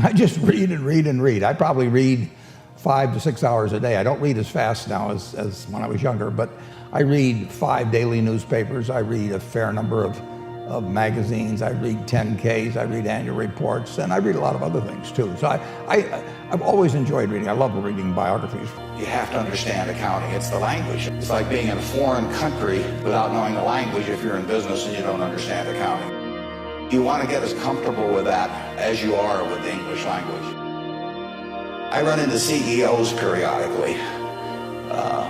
I just read and read and read. I probably read 5 to 6 hours a day. I don't read as fast now as when I was younger, but I read 5 daily newspapers. I read a fair number of magazines. I read 10Ks. I read annual reports, and I read a lot of other things too. So I've always enjoyed reading. I love reading biographies. You have to understand accounting. It's the language. It's like being in a foreign country without knowing the language if you're in business and you don't understand accounting. You want to get as comfortable with that as you are with the English language. I run into CEOs periodically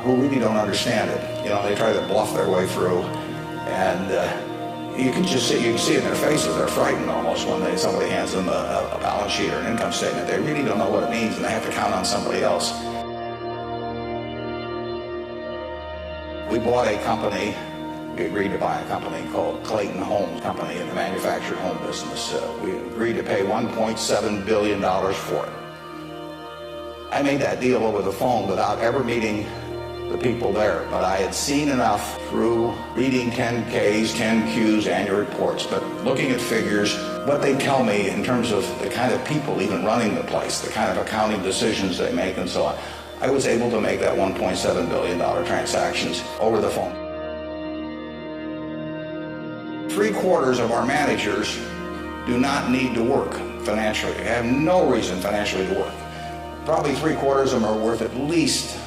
who really don't understand it. You know, they try to bluff their way through, and you can see in their faces, they're frightened almost when somebody hands them a balance sheet or an income statement. They really don't know what it means, and they have to count on somebody else. We bought a company. We agreed to buy a company called Clayton Homes Company in the manufactured home business. We agreed to pay $1.7 billion for it. I made that deal over the phone without ever meeting the people there, but I had seen enough through reading 10Ks, 10Qs, annual reports, but looking at figures, what they tell me in terms of the kind of people even running the place, the kind of accounting decisions they make and so on. I was able to make that $1.7 billion transactions over the phone. 3/4 of our managers do not need to work financially. They have no reason financially to work. Probably 3/4 of them are worth at least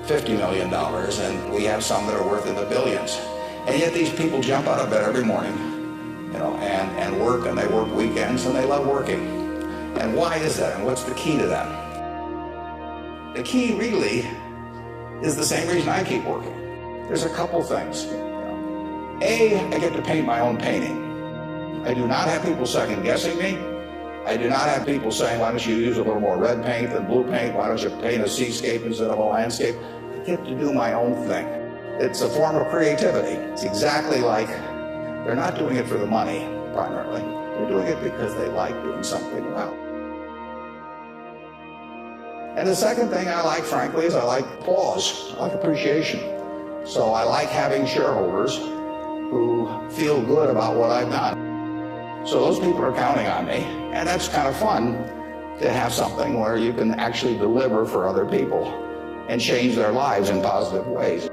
$50 million, and we have some that are worth in the billions. And yet these people jump out of bed every morning, you know, and work, and they work weekends, and they love working. And why is that? And what's the key to that? The key really is the same reason I keep working. There's a couple things. A, I get to paint my own painting. I do not have people second guessing me. I do not have people saying, why don't you use a little more red paint than blue paint? Why don't you paint a seascape instead of a landscape? I get to do my own thing. It's a form of creativity. It's exactly like they're not doing it for the money, primarily. They're doing it because they like doing something well. And the second thing I like, frankly, is I like applause. I like appreciation. So I like having shareholders who feel good about what I've done. So those people are counting on me, and that's kind of fun to have something where you can actually deliver for other people and change their lives in positive ways.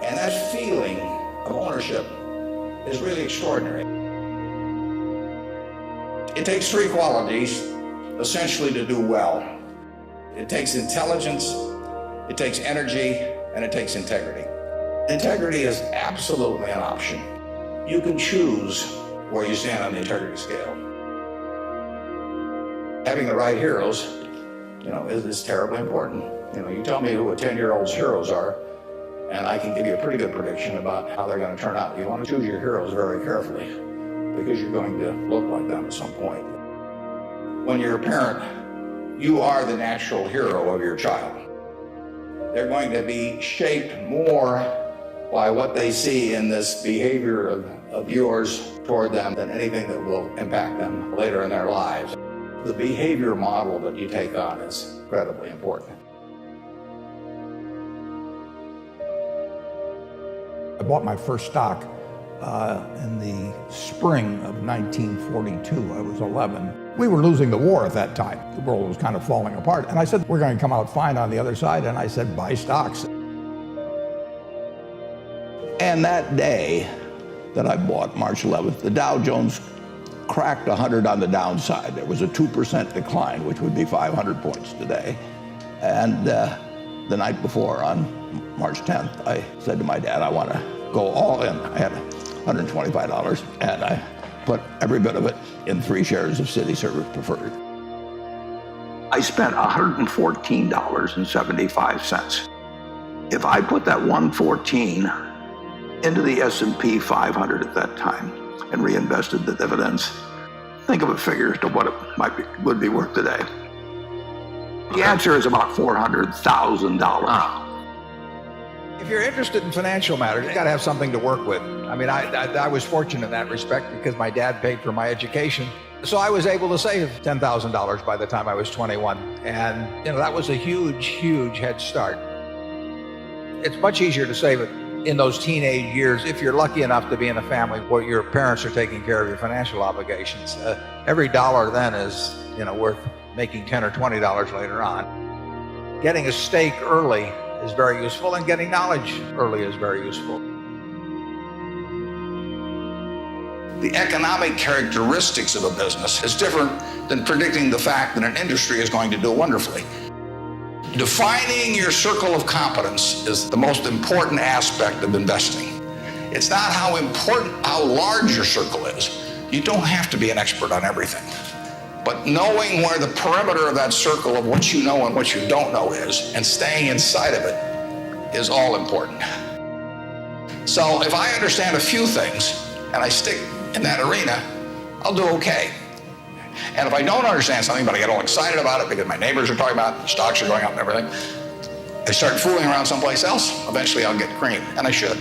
And that feeling of ownership is really extraordinary. It takes 3 qualities, essentially, to do well. It takes intelligence, it takes energy, and it takes integrity. Integrity is absolutely an option. You can choose where you stand on the integrity scale. Having the right heroes, you know, is terribly important. You know, you tell me who a 10-year-old's heroes are, and I can give you a pretty good prediction about how they're going to turn out. You want to choose your heroes very carefully, because you're going to look like them at some point. When you're a parent, you are the natural hero of your child. They're going to be shaped more by what they see in this behavior of yours toward them than anything that will impact them later in their lives. The behavior model that you take on is incredibly important. I bought my first stock in the spring of 1942. I was 11. We were losing the war at that time. The world was kind of falling apart. And I said, we're going to come out fine on the other side. And I said, buy stocks. And that day that I bought, March 11th, the Dow Jones cracked 100 on the downside. There was a 2% decline, which would be 500 points today. And the night before, on March 10th, I said to my dad, I want to go all in. I had $125, and I put every bit of it in 3 shares of City Service Preferred. I spent $114.75. If I put that 114 into the S&P 500 at that time and reinvested the dividends, think of a figure to what it would be worth today. The answer is about $400,000. If you're interested in financial matters, you got to have something to work with. I mean, I was fortunate in that respect because my dad paid for my education. So I was able to save $10,000 by the time I was 21. And, you know, that was a huge, huge head start. It's much easier to save it in those teenage years if you're lucky enough to be in a family where your parents are taking care of your financial obligations. Every dollar then is worth making $10 or $20 later on. Getting a stake early is very useful, and getting knowledge early is very useful. The economic characteristics of a business is different than predicting the fact that an industry is going to do wonderfully. Defining your circle of competence is the most important aspect of investing. It's not how large your circle is. You don't have to be an expert on everything. But knowing where the perimeter of that circle of what you know and what you don't know is, and staying inside of it, is all important. So if I understand a few things and I stick in that arena, I'll do okay. And if I don't understand something, but I get all excited about it because my neighbors are talking about it, stocks are going up and everything, I start fooling around someplace else, eventually I'll get creamed, and I should.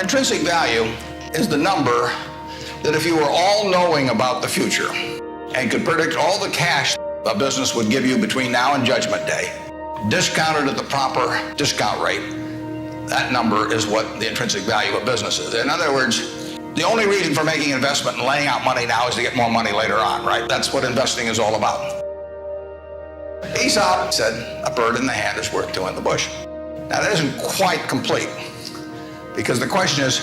Intrinsic value is the number that if you were all-knowing about the future and could predict all the cash a business would give you between now and Judgment Day, discounted at the proper discount rate, that number is what the intrinsic value of business is. In other words, the only reason for making an investment and laying out money now is to get more money later on, right? That's what investing is all about. Aesop said, a bird in the hand is worth two in the bush. Now that isn't quite complete, because the question is,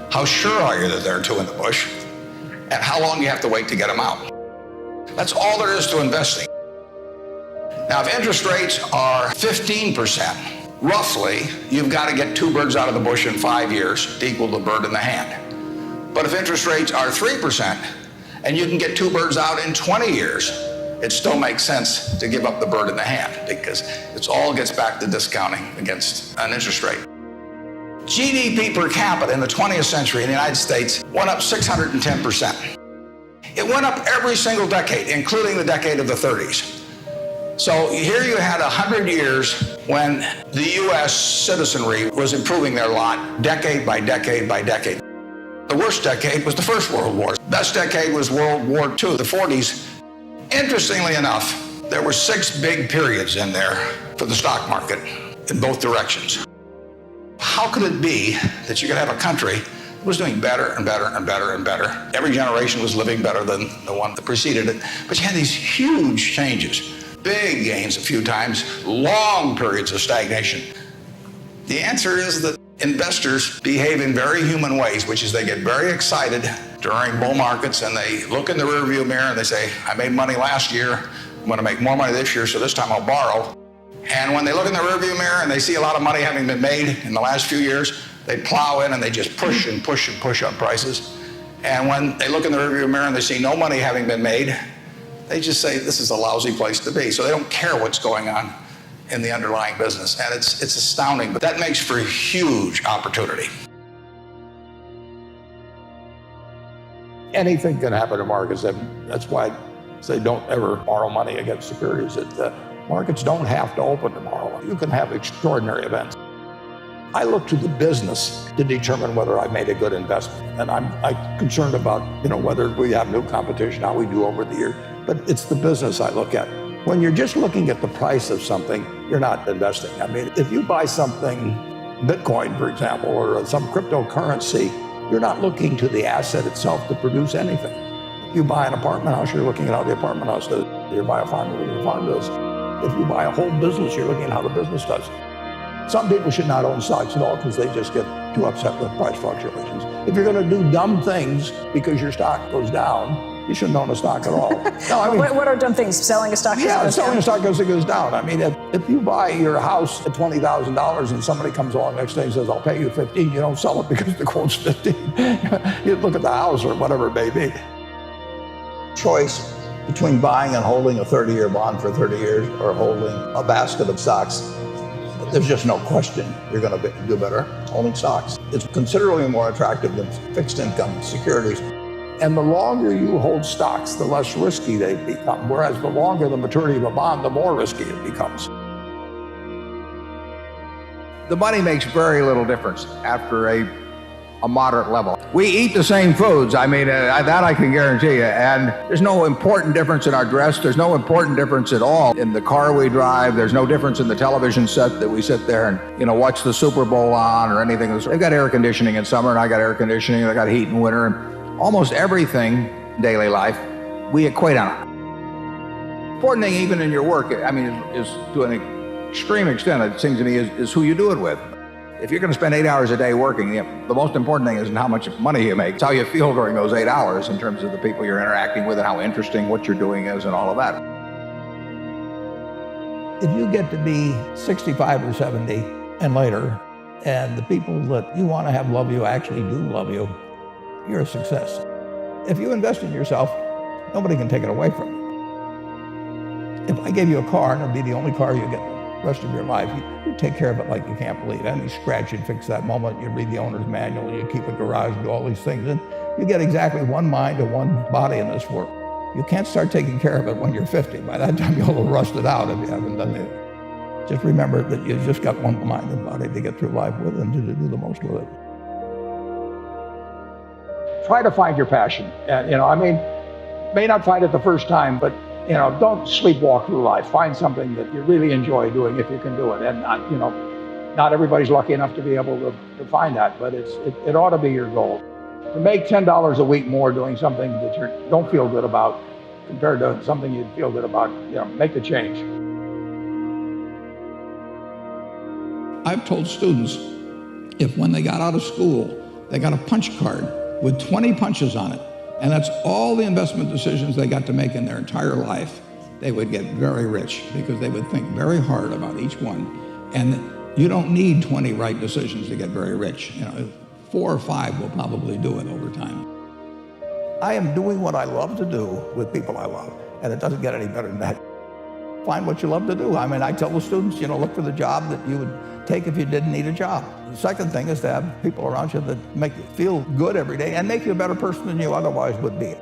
how sure are you that there are two in the bush? And how long do you have to wait to get them out? That's all there is to investing. Now, if interest rates are 15%, roughly, you've got to get two birds out of the bush in 5 years to equal the bird in the hand. But if interest rates are 3%, and you can get two birds out in 20 years, it still makes sense to give up the bird in the hand, because it all gets back to discounting against an interest rate. GDP per capita in the 20th century in the United States went up 610%. It went up every single decade, including the decade of the 30s. So here you had 100 years when the U.S. citizenry was improving their lot decade by decade by decade. The worst decade was the First World War. Best decade was World War II, the 40s. Interestingly enough, there were 6 big periods in there for the stock market in both directions. How could it be that you could have a country that was doing better and better and better and better? Every generation was living better than the one that preceded it. But you had these huge changes, big gains a few times, long periods of stagnation. The answer is that investors behave in very human ways, which is they get very excited during bull markets and they look in the rearview mirror and they say, I made money last year, I'm going to make more money this year, so this time I'll borrow. And when they look in the rearview mirror and they see a lot of money having been made in the last few years, they plow in and they just push and push and push up prices. And when they look in the rearview mirror and they see no money having been made, they just say, this is a lousy place to be. So they don't care what's going on in the underlying business. And it's astounding, but that makes for huge opportunity. Anything can happen in markets. That's why I say don't ever borrow money against securities. Markets don't have to open tomorrow. You can have extraordinary events. I look to the business to determine whether I made a good investment. And I'm concerned about, whether we have new competition, how we do over the year. But it's the business I look at. When you're just looking at the price of something, you're not investing. I mean, if you buy something, Bitcoin, for example, or some cryptocurrency, you're not looking to the asset itself to produce anything. If you buy an apartment house, you're looking at how the apartment house does. If you buy a farm, you're looking at the farm does. If you buy a whole business, you're looking at how the business does. Some people should not own stocks at all because they just get too upset with price fluctuations. If you're going to do dumb things because your stock goes down, you shouldn't own a stock at all. No, I mean, what are dumb things? Selling a stock? Selling a stock because it goes down. I mean, if you buy your house at $20,000 and somebody comes along next day and says, I'll pay you 15, you don't sell it because the quote's 15. You look at the house or whatever it may be. Choice between buying and holding a 30-year bond for 30 years or holding a basket of stocks, there's just no question you're going to do better holding stocks. It's considerably more attractive than fixed income securities. And the longer you hold stocks, the less risky they become. Whereas the longer the maturity of a bond, the more risky it becomes. The money makes very little difference after a moderate level. We eat the same foods, that I can guarantee you, and there's no important difference in our dress, there's no important difference at all in the car we drive, there's no difference in the television set that we sit there and watch the Super Bowl on or anything. They've got air conditioning in summer and I got air conditioning, I got heat in winter, and almost everything in daily life we equate on it. Important thing, even in your work, I mean, is to an extreme extent, it seems to me, is who you do it with. If you're going to spend 8 hours a day working, the most important thing isn't how much money you make. It's how you feel during those 8 hours in terms of the people you're interacting with and how interesting what you're doing is and all of that. If you get to be 65 or 70 and later, and the people that you want to have love you actually do love you, you're a success. If you invest in yourself, nobody can take it away from you. If I gave you a car and it'd be the only car you get the rest of your life, you take care of it like you can't believe. Any scratch, you'd fix that moment, you'd read the owner's manual, you'd keep a garage, do all these things, and you get exactly one mind and one body in this world. You can't start taking care of it when you're 50. By that time, you'll have rusted out if you haven't done it. Just remember that you've just got one mind and body to get through life with and to do the most with it. Try to find your passion. May not find it the first time, but don't sleepwalk through life. Find something that you really enjoy doing if you can do it. And not everybody's lucky enough to be able to find that, but it ought to be your goal. To make $10 a week more doing something that you don't feel good about compared to something you'd feel good about, make the change. I've told students, if when they got out of school, they got a punch card with 20 punches on it, and that's all the investment decisions they got to make in their entire life, they would get very rich because they would think very hard about each one. And you don't need 20 right decisions to get very rich. 4 or 5 will probably do it over time. I am doing what I love to do with people I love, and it doesn't get any better than that. Find what you love to do. I tell the students, look for the job that you would take if you didn't need a job. The second thing is to have people around you that make you feel good every day and make you a better person than you otherwise would be.